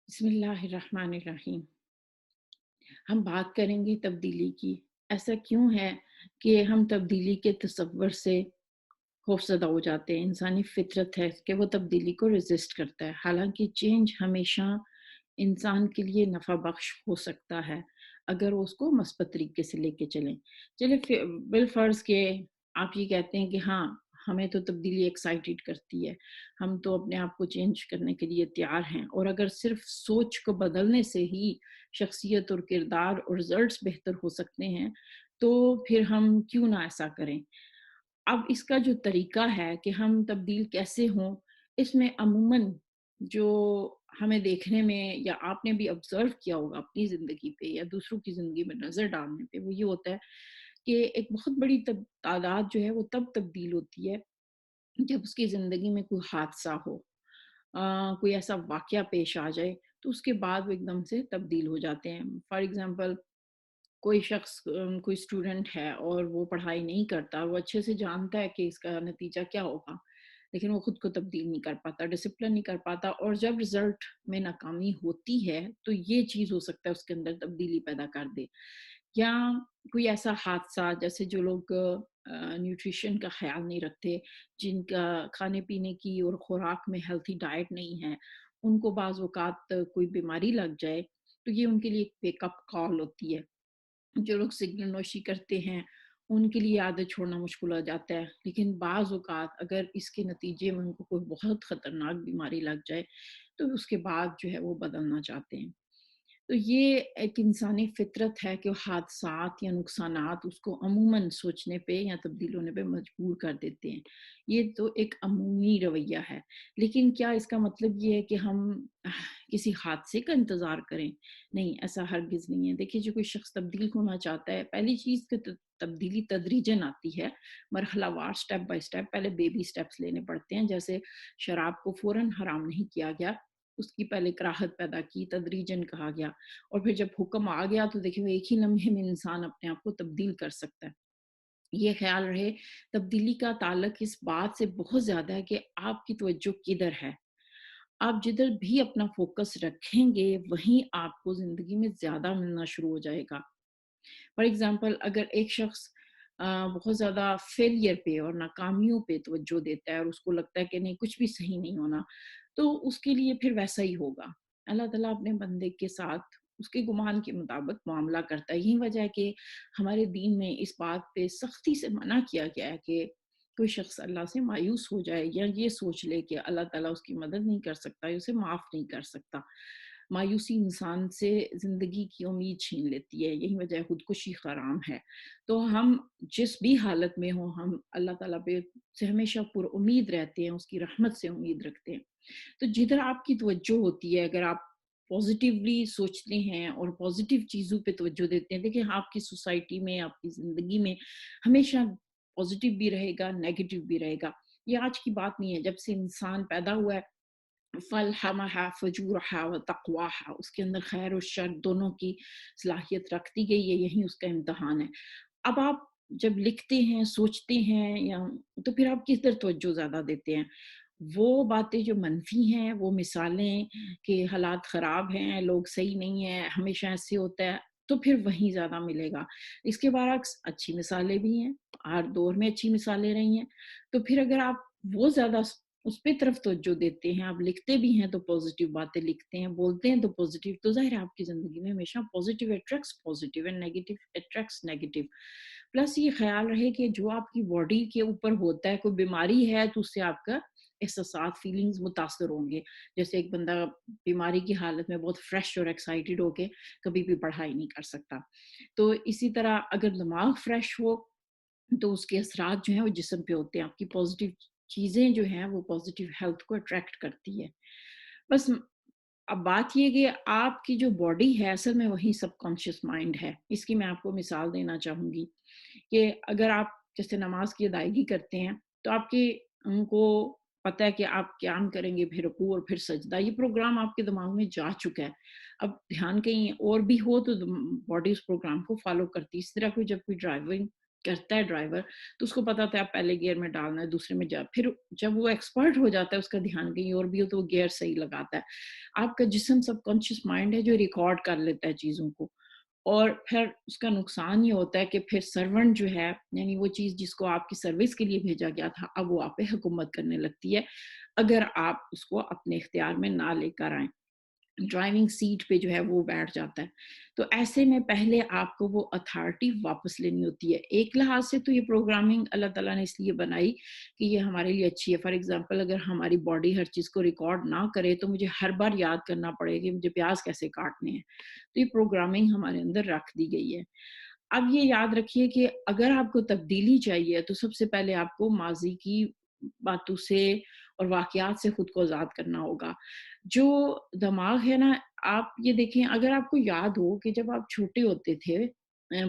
بسم اللہ الرحمن الرحیم۔ ہم بات کریں گے تبدیلی کی۔ ایسا کیوں ہے کہ ہم تبدیلی کے تصور سے خوفزدہ ہو جاتے ہیں؟ انسانی فطرت ہے کہ وہ تبدیلی کو ریزسٹ کرتا ہے، حالانکہ چینج ہمیشہ انسان کے لیے نفع بخش ہو سکتا ہے اگر وہ اس کو مثبت طریقے سے لے کے چلیں۔ چلے بالفرض کہ آپ یہ کہتے ہیں کہ ہاں، ہمیں تو تبدیلی ایکسائٹیڈ کرتی ہے، ہم تو اپنے آپ کو چینج کرنے کے لیے تیار ہیں، اور اگر صرف سوچ کو بدلنے سے ہی شخصیت اور کردار اور رزلٹس بہتر ہو سکتے ہیں، تو پھر ہم کیوں نہ ایسا کریں۔ اب اس کا جو طریقہ ہے کہ ہم تبدیل کیسے ہوں، اس میں عموماً جو ہمیں دیکھنے میں یا آپ نے بھی آبزرو کیا ہوگا اپنی زندگی پہ یا دوسروں کی زندگی میں نظر ڈالنے پہ، وہ یہ ہوتا ہے کہ ایک بہت بڑی تعداد جو ہے وہ تب تبدیل ہوتی ہے جب اس کی زندگی میں کوئی حادثہ ہو، کوئی ایسا واقعہ پیش آ جائے، تو اس کے بعد وہ ایک دم سے تبدیل ہو جاتے ہیں۔ فار ایگزامپل، کوئی شخص کوئی اسٹوڈنٹ ہے اور وہ پڑھائی نہیں کرتا، وہ اچھے سے جانتا ہے کہ اس کا نتیجہ کیا ہوگا، لیکن وہ خود کو تبدیل نہیں کر پاتا، ڈسپلن نہیں کر پاتا، اور جب رزلٹ میں ناکامی ہوتی ہے تو یہ چیز ہو سکتا ہے اس کے اندر تبدیلی پیدا کر دے۔ یا کوئی ایسا حادثہ، جیسے جو لوگ نیوٹریشن کا خیال نہیں رکھتے، جن کا کھانے پینے کی اور خوراک میں ہیلتھی ڈائٹ نہیں ہے، ان کو بعض اوقات کوئی بیماری لگ جائے تو یہ ان کے لیے ایک ویک اپ کال ہوتی ہے۔ جو لوگ سگریٹ نوشی کرتے ہیں ان کے لیے عادت چھوڑنا مشکل ہو جاتا ہے، لیکن بعض اوقات اگر اس کے نتیجے میں ان کو کوئی بہت خطرناک بیماری لگ جائے تو اس کے بعد جو ہے وہ بدلنا چاہتے ہیں۔ تو یہ ایک انسانی فطرت ہے کہ حادثات یا نقصانات اس کو عموماً سوچنے پہ یا تبدیل ہونے پہ مجبور کر دیتے ہیں۔ یہ تو ایک عمومی رویہ ہے، لیکن کیا اس کا مطلب یہ ہے کہ ہم کسی حادثے کا انتظار کریں؟ نہیں، ایسا ہرگز نہیں ہے۔ دیکھیے، جو کوئی شخص تبدیل ہونا چاہتا ہے، پہلی چیز کہ تبدیلی تدریجاً آتی ہے، مرحلہ وار، سٹیپ بائی سٹیپ، پہلے بیبی سٹیپس لینے پڑتے ہیں۔ جیسے شراب کو فوراً حرام نہیں کیا گیا، اس کی پہلے کراہت پیدا کی، تدریجاً کہا گیا، اور پھر جب حکم آ گیا تو دیکھیں ایک ہی لمحے میں انسان اپنے آپ کو تبدیل کر سکتا ہے۔ یہ خیال رہے، تبدیلی کا تعلق اس بات سے بہت زیادہ ہے کہ آپ کی توجہ کدھر ہے۔ آپ جدھر بھی اپنا فوکس رکھیں گے وہیں آپ کو زندگی میں زیادہ ملنا شروع ہو جائے گا۔ فار ایگزامپل، اگر ایک شخص بہت زیادہ فیلئر پہ اور ناکامیوں پہ توجہ دیتا ہے اور اس کو لگتا ہے کہ نہیں، کچھ بھی صحیح نہیں ہونا، تو اس کے لیے پھر ویسا ہی ہوگا۔ اللہ تعالیٰ اپنے بندے کے ساتھ اس کے گمان کے مطابق معاملہ کرتا ہے۔ یہی وجہ ہے کہ ہمارے دین میں اس بات پہ سختی سے منع کیا گیا ہے کہ کوئی شخص اللہ سے مایوس ہو جائے یا یہ سوچ لے کہ اللہ تعالیٰ اس کی مدد نہیں کر سکتا یا اسے معاف نہیں کر سکتا۔ مایوسی انسان سے زندگی کی امید چھین لیتی ہے، یہی وجہ خودکشی حرام ہے۔ تو ہم جس بھی حالت میں ہوں، ہم اللہ تعالیٰ پہ سے ہمیشہ پر امید رہتے ہیں، اس کی رحمت سے امید رکھتے ہیں۔ تو جدھر آپ کی توجہ ہوتی ہے، اگر آپ پازیٹیولی سوچتے ہیں اور پازیٹیو چیزوں پہ توجہ دیتے ہیں، دیکھیں آپ کی سوسائٹی میں، آپ کی زندگی میں ہمیشہ پازیٹیو بھی رہے گا، نیگیٹو بھی رہے گا۔ یہ آج کی بات نہیں ہے، جب سے انسان پیدا ہوا ہے، فَأَلْهَمَهَا فُجُورَهَا وَتَقْوَاهَا، اس کے اندر خیر اور شر دونوں کی صلاحیت رکھتی گئی ہے، یہی اس کا امتحان ہے۔ اب آپ جب لکھتے ہیں، سوچتے ہیں، یا تو پھر آپ کس طرح توجہ زیادہ دیتے ہیں؟ وہ باتیں جو منفی ہیں، وہ مثالیں کہ حالات خراب ہیں، لوگ صحیح نہیں ہیں، ہمیشہ ایسے ہوتا ہے، تو پھر وہیں زیادہ ملے گا۔ اس کے برعکس اچھی مثالیں بھی ہیں، ہر دور میں اچھی مثالیں رہی ہیں، تو پھر اگر آپ وہ زیادہ اس پہ طرف توجہ دیتے ہیں، آپ لکھتے بھی ہیں تو پازیٹیو باتیں لکھتے ہیں، بولتے ہیں تو پازیٹیو، تو ظاہر ہے آپ کی زندگی میں ہمیشہ positive attracts positive and negative attracts negative. Plus یہ خیال رہے کہ جو آپ کی باڈی کے اوپر ہوتا ہے، کوئی بیماری ہے تو اس سے آپ کا احساسات، فیلنگز متاثر ہوں گے۔ جیسے ایک بندہ بیماری کی حالت میں بہت فریش اور ایکسائٹیڈ ہو کے کبھی بھی پڑھائی نہیں کر سکتا، تو اسی طرح اگر دماغ فریش ہو تو اس کے اثرات جو ہیں وہ جسم پہ ہوتے ہیں، آپ کی پازیٹیو چیزیں جو ہیں وہ پازیٹیو ہیلتھ کو اٹریکٹ کرتی ہے۔ بس اب بات یہ کہ آپ کی جو باڈی ہے اصل میں وہی سب کانشیس مائنڈ ہے۔ اس کی میں آپ کو مثال دینا چاہوں گی کہ اگر آپ جیسے نماز کی ادائیگی کرتے ہیں تو آپ کے ان کو پتہ ہے کہ آپ قیام کریں گے، پھر رکوع اور پھر سجدہ، یہ پروگرام آپ کے دماغ میں جا چکا ہے۔ اب دھیان کہیں اور بھی ہو تو باڈی اس پروگرام کو فالو کرتی ہے۔ اس طرح کوئی جب کوئی ڈرائیونگ کرتا ہے ڈرائیور تو اس کو پتا ہوتا ہے آپ پہلے گیئر میں ڈالنا ہے دوسرے میں پھر جب وہ ایکسپرٹ ہو جاتا ہے اس کا دھیان کہیں اور بھی ہو تو وہ گیئر صحیح لگاتا ہے. آپ کا جسم سب کانشیس مائنڈ ہے جو ریکارڈ کر لیتا ہے چیزوں کو, اور پھر اس کا نقصان یہ ہوتا ہے کہ پھر سرونٹ جو ہے یعنی وہ چیز جس کو آپ کی سروس کے لیے بھیجا گیا تھا اب وہ آپ پہ حکومت کرنے لگتی ہے اگر آپ اس کو اپنے اختیار میں نہ لے کر آئیں. ڈرائیونگ سیٹ پہ جو ہے وہ بیٹھ جاتا ہے. تو ایسے میں پہلے آپ کو وہ اتھارٹی واپس لینی ہوتی ہے. ایک لحاظ سے تو یہ پروگرامنگ اللہ تعالیٰ نے اس لیے بنائی کہ یہ ہمارے لیے اچھی ہے. فار ایگزامپل اگر ہماری باڈی ہر چیز کو ریکارڈ نہ کرے تو مجھے ہر بار یاد کرنا پڑے کہ مجھے پیاز کیسے کاٹنے ہیں. تو یہ پروگرامنگ ہمارے اندر رکھ دی گئی ہے. اب یہ یاد رکھیے کہ اگر آپ کو تبدیلی چاہیے تو سب سے پہلے آپ کو ماضی کی باتوں سے اور واقعات سے خود کو آزاد کرنا ہوگا. جو دماغ ہے نا, آپ یہ دیکھیں اگر آپ کو یاد ہو کہ جب آپ چھوٹے ہوتے تھے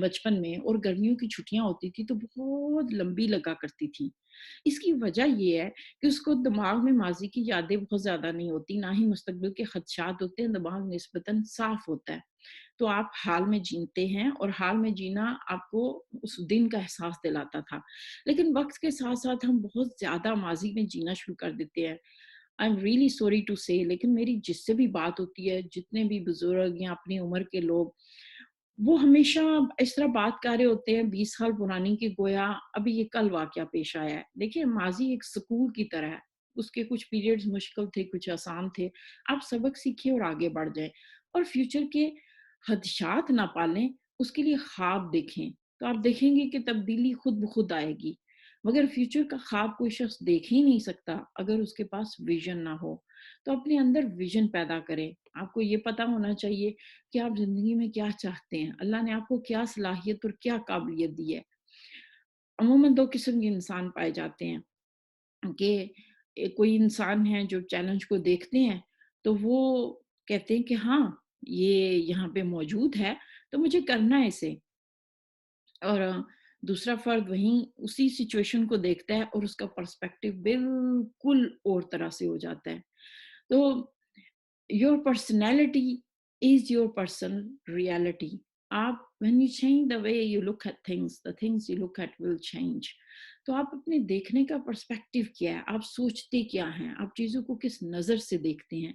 بچپن میں اور گرمیوں کی چھٹیاں ہوتی تھی تو بہت لمبی لگا کرتی تھی. اس کی وجہ یہ ہے کہ اس کو دماغ میں ماضی کی یادیں بہت زیادہ نہیں ہوتی, نہ ہی مستقبل کے خدشات ہوتے ہیں, دماغ نسبتاً صاف ہوتا ہے. تو آپ حال میں جیتے ہیں اور حال میں جینا آپ کو اس دن کا احساس دلاتا تھا. لیکن وقت کے ساتھ ساتھ ہم بہت زیادہ ماضی میں جینا شروع کر دیتے ہیں. I am really sorry to say, لیکن میری جس سے بھی بات ہوتی ہے, جتنے بھی بزرگ یا اپنی عمر کے لوگ, وہ ہمیشہ اس طرح بات کر رہے ہوتے ہیں 20 سال پرانی کی گویا ابھی یہ کل واقعہ پیش آیا ہے. دیکھیں ماضی ایک سکول کی طرح ہے, اس کے کچھ پیریڈز مشکل تھے, کچھ آسان تھے. آپ سبق سیکھیں اور آگے بڑھ جائیں, اور فیوچر کے خدشات نہ پالیں, اس کے لیے خواب دیکھیں. تو آپ دیکھیں گے کہ تبدیلی خود بخود آئے گی. مگر فیوچر کا خواب کوئی شخص دیکھ ہی نہیں سکتا اگر اس کے پاس ویژن نہ ہو. تو اپنے اندر ویژن پیدا کریں. آپ کو یہ پتا ہونا چاہیے کہ آپ زندگی میں کیا چاہتے ہیں, اللہ نے آپ کو کیا صلاحیت اور کیا قابلیت دی ہے. عموماً دو قسم کے انسان پائے جاتے ہیں کہ کوئی انسان ہے جو چیلنج کو دیکھتے ہیں تو وہ کہتے ہیں کہ ہاں یہ یہاں پہ موجود ہے تو مجھے کرنا ہے اسے, اور دوسرا فرد وہیں اسی سچویشن کو دیکھتا ہے اور اس کا پرسپیکٹو بالکل اور طرح سے ہو جاتا ہے. تو your personality is your personal reality. آپ when you change the way you look at things, the things you look at will change. تو آپ اپنے دیکھنے کا پرسپیکٹو کیا ہے, آپ سوچتے کیا ہیں, آپ چیزوں کو کس نظر سے دیکھتے ہیں,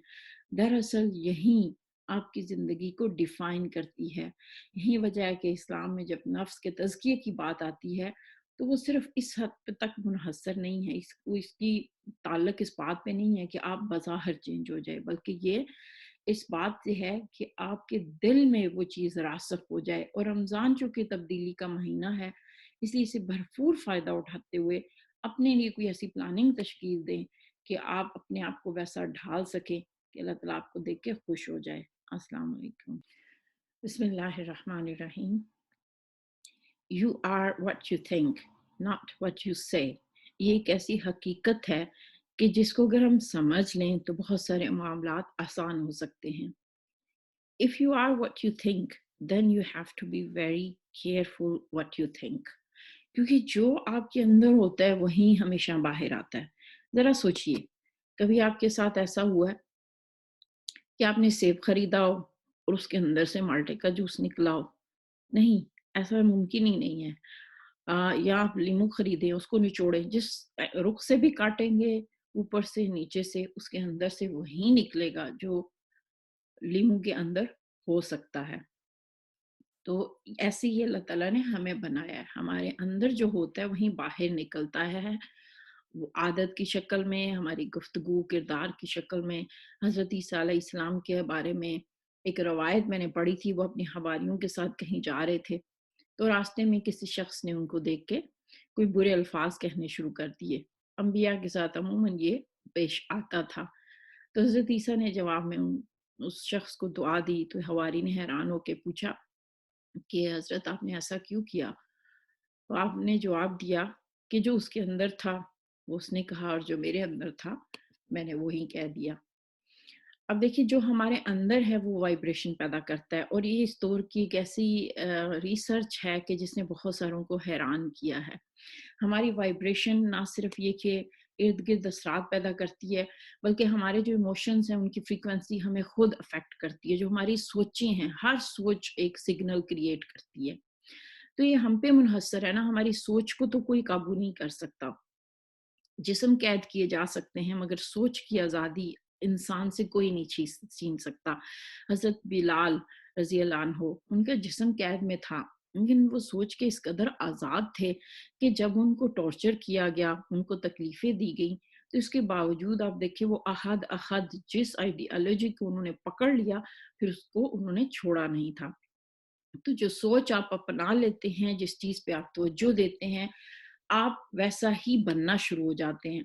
دراصل یہی آپ کی زندگی کو ڈیفائن کرتی ہے. یہی وجہ ہے کہ اسلام میں جب نفس کے تزکیے کی بات آتی ہے تو وہ صرف اس حد تک منحصر نہیں ہے, اس کی تعلق اس بات پہ نہیں ہے کہ آپ بظاہر چینج ہو جائے, بلکہ یہ اس بات سے ہے کہ آپ کے دل میں وہ چیز راسخ ہو جائے. اور رمضان چونکہ تبدیلی کا مہینہ ہے, اس لیے اسے بھرپور فائدہ اٹھاتے ہوئے اپنے لیے کوئی ایسی پلاننگ تشکیل دیں کہ آپ اپنے آپ کو ویسا ڈھال سکیں کہ اللہ تعالیٰ آپ کو دیکھ کے خوش ہو جائے. السلام علیکم. بسم اللہ الرحمن الرحیم. You are what you think, not what you say. یہ ایک ایسی حقیقت ہے کہ جس کو اگر ہم سمجھ لیں تو بہت سارے معاملات آسان ہو سکتے ہیں. If you are what you think, then you have to be very careful what you think. کیونکہ جو آپ کے اندر ہوتا ہے وہی ہمیشہ باہر آتا ہے. ذرا سوچئے, کبھی آپ کے ساتھ ایسا ہوا ہے کہ آپ نے سیب خریدا ہو اور اس کے اندر سے مالٹے کا جوس نکلا ہو؟ نہیں, ایسا ممکن ہی نہیں ہے. یا آپ لیمو خریدیں, اس کو نچوڑیں, جس رخ سے بھی کاٹیں گے اوپر سے نیچے سے اس کے اندر سے وہی نکلے گا جو لیمو کے اندر ہو سکتا ہے. تو ایسے ہی اللہ تعالیٰ نے ہمیں بنایا ہے, ہمارے اندر جو ہوتا ہے وہیں باہر نکلتا ہے, وہ عادت کی شکل میں, ہماری گفتگو کردار کی شکل میں. حضرت عیسیٰ علیہ السلام کے بارے میں ایک روایت میں نے پڑھی تھی, وہ اپنی حواریوں کے ساتھ کہیں جا رہے تھے تو راستے میں کسی شخص نے ان کو دیکھ کے کوئی برے الفاظ کہنے شروع کر دیے. انبیاء کے ساتھ عموماً یہ پیش آتا تھا. تو حضرت عیسیٰ نے جواب میں اس شخص کو دعا دی تو حواری نے حیران ہو کے پوچھا کہ حضرت آپ نے ایسا کیوں کیا؟ تو آپ نے جواب دیا کہ جو اس کے اندر تھا وہ اس نے کہا, اور جو میرے اندر تھا میں نے وہی کہہ دیا. اب دیکھیے جو ہمارے اندر ہے وہ وائبریشن پیدا کرتا ہے, اور یہ اس دور کی ایک ایسی ریسرچ ہے کہ جس نے بہت ساروں کو حیران کیا ہے. ہماری وائبریشن نہ صرف یہ کہ ارد گرد اثرات پیدا کرتی ہے, بلکہ ہمارے جو ایموشنز ہیں ان کی فریکوینسی ہمیں خود افیکٹ کرتی ہے. جو ہماری سوچیں ہیں, ہر سوچ ایک سگنل کریٹ کرتی ہے. تو تو یہ ہم پہ منحصر ہے نا، ہماری سوچ کو تو کوئی قابو نہیں کر سکتا. جسم قید کیے جا سکتے ہیں مگر سوچ کی آزادی انسان سے کوئی نہیں چھین سکتا. حضرت بلال رضی اللہ عنہ، ان کا جسم قید میں تھا لیکن وہ سوچ کے اس قدر آزاد تھے کہ جب ان کو ٹارچر کیا گیا، ان کو تکلیفیں دی گئیں، تو اس کے باوجود آپ دیکھیں وہ احد جس آئیڈیالوجی کو انہوں نے پکڑ لیا پھر اس کو انہوں نے چھوڑا نہیں تھا. تو جو سوچ آپ اپنا لیتے ہیں، جس چیز پہ آپ توجہ دیتے ہیں، آپ ویسا ہی بننا شروع ہو جاتے ہیں.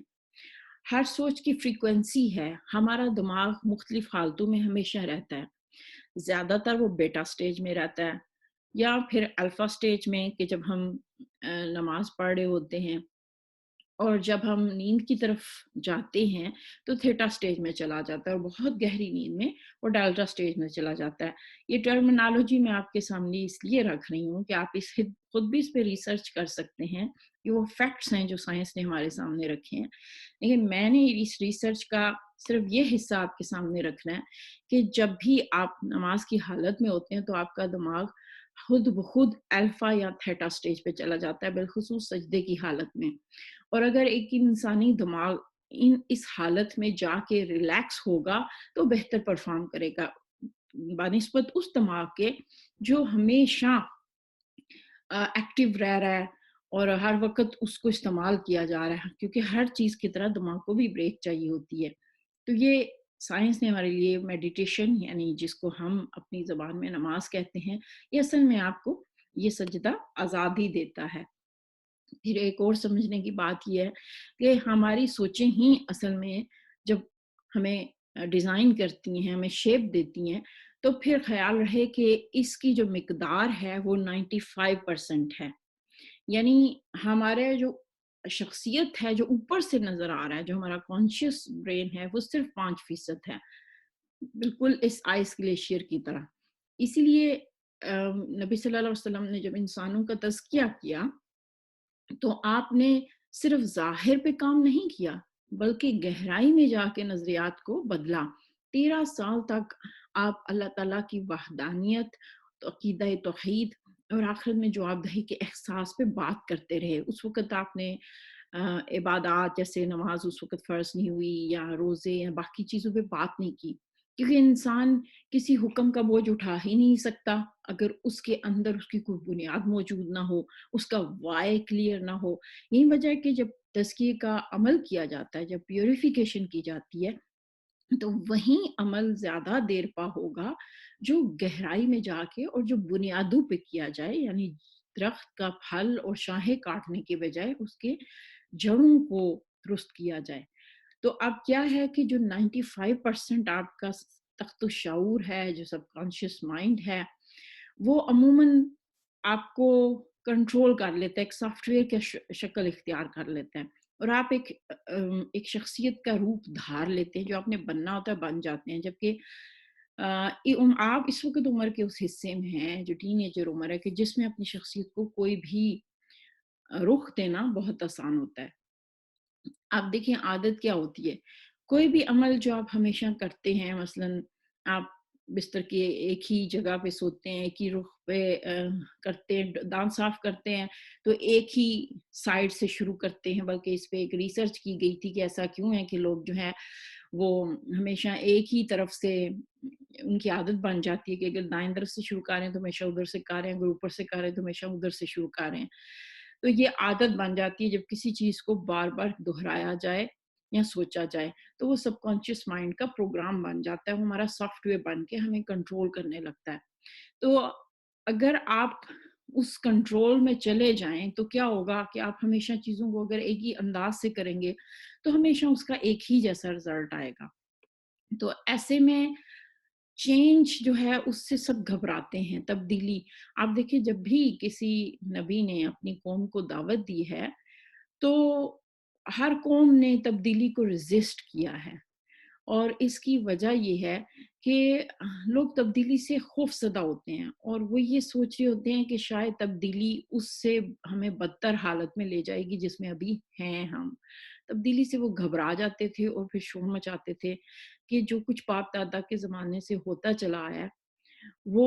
ہر سوچ کی فریکوینسی ہے. ہمارا دماغ مختلف حالتوں میں ہمیشہ رہتا ہے. زیادہ تر وہ بیٹا سٹیج میں رہتا ہے یا پھر الفا سٹیج میں، کہ جب ہم نماز پڑھ رہے ہوتے ہیں، اور جب ہم نیند کی طرف جاتے ہیں تو تھیٹا سٹیج میں چلا جاتا ہے، اور بہت گہری نیند میں وہ ڈیلٹا سٹیج میں چلا جاتا ہے. یہ ٹرمینالوجی میں آپ کے سامنے اس لیے رکھ رہی ہوں کہ آپ خود بھی اس پہ ریسرچ کر سکتے ہیں. یہ وہ فیکٹس ہیں جو سائنس نے ہمارے سامنے رکھے ہیں، لیکن میں نے اس ریسرچ کا صرف یہ حصہ آپ کے سامنے رکھنا ہے کہ جب بھی آپ نماز کی حالت میں ہوتے ہیں تو آپ کا دماغ خود بخود الفا یا تھیٹا سٹیج پہ چلا جاتا ہے، بالخصوص سجدے کی حالت میں. اور اگر ایک انسانی دماغ اس حالت میں جا کے ریلیکس ہوگا تو بہتر پرفارم کرے گا بنسبت اس دماغ کے جو ہمیشہ ایکٹیو رہ رہا ہے اور ہر وقت اس کو استعمال کیا جا رہا ہے، کیونکہ ہر چیز کی طرح دماغ کو بھی بریک چاہیے ہوتی ہے. تو یہ سائنس نے ہمارے لیے میڈیٹیشن، یعنی جس کو ہم اپنی زبان میں نماز کہتے ہیں، یہ اصل میں آپ کو یہ سجدہ آزادی دیتا ہے. پھر ایک اور سمجھنے کی بات یہ ہے کہ ہماری سوچیں ہی اصل میں جب ہمیں ڈیزائن کرتی ہیں، ہمیں شیپ دیتی ہیں، تو پھر خیال رہے کہ اس کی جو مقدار ہے وہ 95% ہے. یعنی ہمارے جو شخصیت ہے، جو اوپر سے نظر آ رہا ہے، جو ہمارا کانشیس برین ہے، وہ صرف 5% ہے، بالکل اس آئس گلیشیئر کی طرح. اسی لیے نبی صلی اللہ علیہ وسلم نے جب انسانوں کا تزکیہ کیا تو آپ نے صرف ظاہر پہ کام نہیں کیا بلکہ گہرائی میں جا کے نظریات کو بدلا. 13 سال تک آپ اللہ تعالیٰ کی وحدانیت، عقیدہ توحید اور آخرت میں جواب دہی کے احساس پہ بات کرتے رہے. اس وقت آپ نے عبادات جیسے نماز اس وقت فرض نہیں ہوئی، یا روزے یا باقی چیزوں پہ بات نہیں کی، کیونکہ انسان کسی حکم کا بوجھ اٹھا ہی نہیں سکتا اگر اس کے اندر اس کی کوئی بنیاد موجود نہ ہو، اس کا وائے کلیئر نہ ہو. یہی وجہ ہے کہ جب تزکیے کا عمل کیا جاتا ہے، جب پیوریفیکیشن کی جاتی ہے، تو وہیں عمل زیادہ دیر پا ہوگا جو گہرائی میں جا کے اور جو بنیادوں پہ کیا جائے. یعنی درخت کا پھل اور شاخیں کاٹنے کے بجائے اس کے جڑوں کو درست کیا جائے. تو اب کیا ہے کہ جو 95% آپ کا تخت الشعور ہے، جو سب کانشیس مائنڈ ہے، وہ عموماً آپ کو کنٹرول کر لیتا ہے، ایک سافٹ ویئر کی شکل اختیار کر لیتا ہے، اور آپ ایک شخصیت کا روپ دھار لیتے ہیں. جو آپ نے بننا ہوتا ہے بن جاتے ہیں. جبکہ آپ اس وقت عمر کے اس حصے میں ہیں جو ٹین ایجر عمر ہے، کہ جس میں اپنی شخصیت کو کوئی بھی رخ دینا بہت آسان ہوتا ہے. آپ دیکھیں عادت کیا ہوتی ہے. کوئی بھی عمل جو آپ ہمیشہ کرتے ہیں، مثلاً آپ بستر کے ایک ہی جگہ پہ سوتے ہیں، ایک ہی رخ پہ کرتے ہیں، دانت صاف کرتے ہیں تو ایک ہی سائڈ سے شروع کرتے ہیں. بلکہ اس پہ ایک ریسرچ کی گئی تھی کہ ایسا کیوں ہے کہ لوگ جو ہیں وہ ہمیشہ ایک ہی طرف سے، ان کی عادت بن جاتی ہے کہ اگر دائیں طرف سے شروع کر رہے ہیں تو ہمیشہ ادھر سے کر رہے ہیں، اگر اوپر سے کر رہے ہیں تو ہمیشہ ادھر سے شروع کر رہے ہیں. تو یہ عادت بن جاتی ہے. جب کسی چیز کو بار بار دہرایا جائے یا سوچا جائے تو وہ سب کانشیس مائنڈ کا پروگرام بن جاتا ہے، وہ ہمارا سافٹ ویئر بن کے ہمیں کنٹرول کرنے لگتا ہے. تو اگر آپ اس کنٹرول میں چلے جائیں تو کیا ہوگا کہ آپ ہمیشہ چیزوں کو اگر ایک ہی انداز سے کریں گے تو ہمیشہ اس کا ایک ہی جیسا رزلٹ آئے گا. تو ایسے میں چینج جو ہے اس سے سب گھبراتے ہیں. تبدیلی آپ دیکھیں، جب بھی کسی نبی نے اپنی قوم کو دعوت دی ہے تو ہر قوم نے تبدیلی کو ریزسٹ کیا ہے، اور اس کی وجہ یہ ہے کہ لوگ تبدیلی سے خوف زدہ ہوتے ہیں، اور وہ یہ سوچ رہے ہوتے ہیں کہ شاید تبدیلی اس سے ہمیں بدتر حالت میں لے جائے گی جس میں ابھی ہیں ہم. تبدیلی سے وہ گھبرا جاتے تھے اور پھر شور مچاتے تھے کہ جو کچھ باپ دادا کے زمانے سے ہوتا چلا آیا ہے وہ